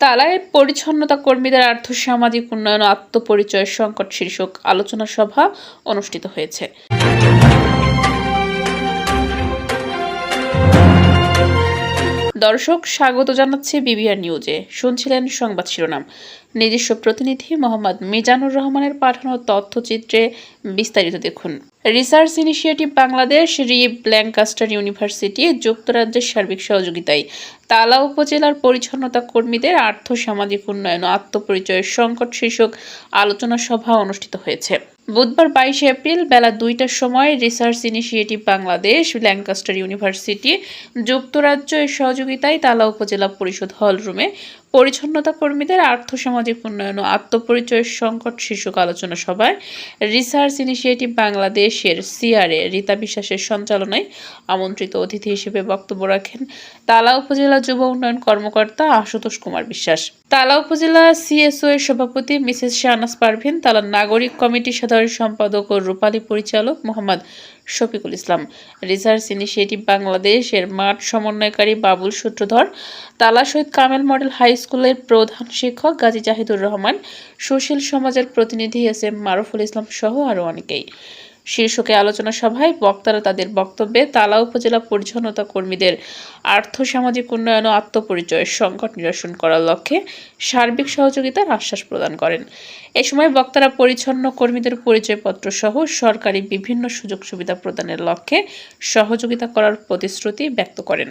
তালায় পরিচ্ছন্নতা কর্মীদের আর্থসামাজিক উন্নয়ন ও আত্মপরিচয় সংকট শীর্ষক আলোচনা সভা অনুষ্ঠিত হয়েছে। দর্শক, স্বাগত জানাচ্ছি বিবিআর নিউজে। শুনছিলেন সংবাদ শিরোনাম। নিজস্ব প্রতিনিধি মোহাম্মদ মিজানুর রহমানের পাঠানো তথ্যচিত্রে বিস্তারিত দেখুন। Research initiative Bangladesh, Lancaster university, যুক্তরাজ্যের সার্বিক সহযোগিতায় তালা উপজেলার পরিচ্ছন্নতা কর্মীদের আর্থসামাজিক উন্নয়ন ও আত্মপরিচয়ের সংকট শীর্ষক আলোচনা সভা অনুষ্ঠিত হয়েছে। বুধবার 22 এপ্রিল বেলা 2টার সময় research initiative Bangladesh, Lancaster university, যুক্তরাজ্য এর সহযোগিতায় তালা উপজেলা পরিষদ হল রুমে পরিচ্ছন্নতা কর্মীদের আর্থসামাজিক উন্নয়ন ও আত্মপরিচয়ের সংকট শীর্ষক আলোচনা সভায় রিসার্চ ইনিশিয়েটিভ বাংলাদেশের সিআরএ রীতা বিশ্বাসের সঞ্চালনায় আমন্ত্রিত অতিথি হিসেবে বক্তব্য রাখেন তালা উপজেলা যুব উন্নয়ন কর্মকর্তা আশুতোষ কুমার বিশ্বাস, তালা উপজেলা সিএসও এর সভাপতি মিসেস শাহনাজ পারভিন, তালা নাগরিক কমিটির সাধারণ সম্পাদক ও রূপালী পরিচালক মোহাম্মদ শফিকুল ইসলাম, রিসার্চ ইনিশিয়েটিভ বাংলাদেশ এর মাঠ সমন্বয়কারী বাবুল সূত্রধর, তালা শহীদ কামেল মডেল হাই স্কুলের প্রধান শিক্ষক গাজী জাহিদুর রহমান, সুশীল সমাজের প্রতিনিধি এস.এম. মারুফুল ইসলাম সহ আরও অনেকেই। শীর্ষকে আলোচনা সভায় বক্তারা তাদের বক্তব্যে তালা উপজেলা পরিচ্ছন্নতা কর্মীদের আর্থসামাজিক উন্নয়ন ও আত্মপরিচয়ের সংকট নিরসন করার লক্ষ্যে সার্বিক সহযোগিতার আশ্বাস প্রদান করেন। এ সময় বক্তারা পরিচ্ছন্ন কর্মীদের পরিচয়পত্র সহ সরকারি বিভিন্ন সুযোগ সুবিধা প্রদানের লক্ষ্যে সহযোগিতা করার প্রতিশ্রুতি ব্যক্ত করেন।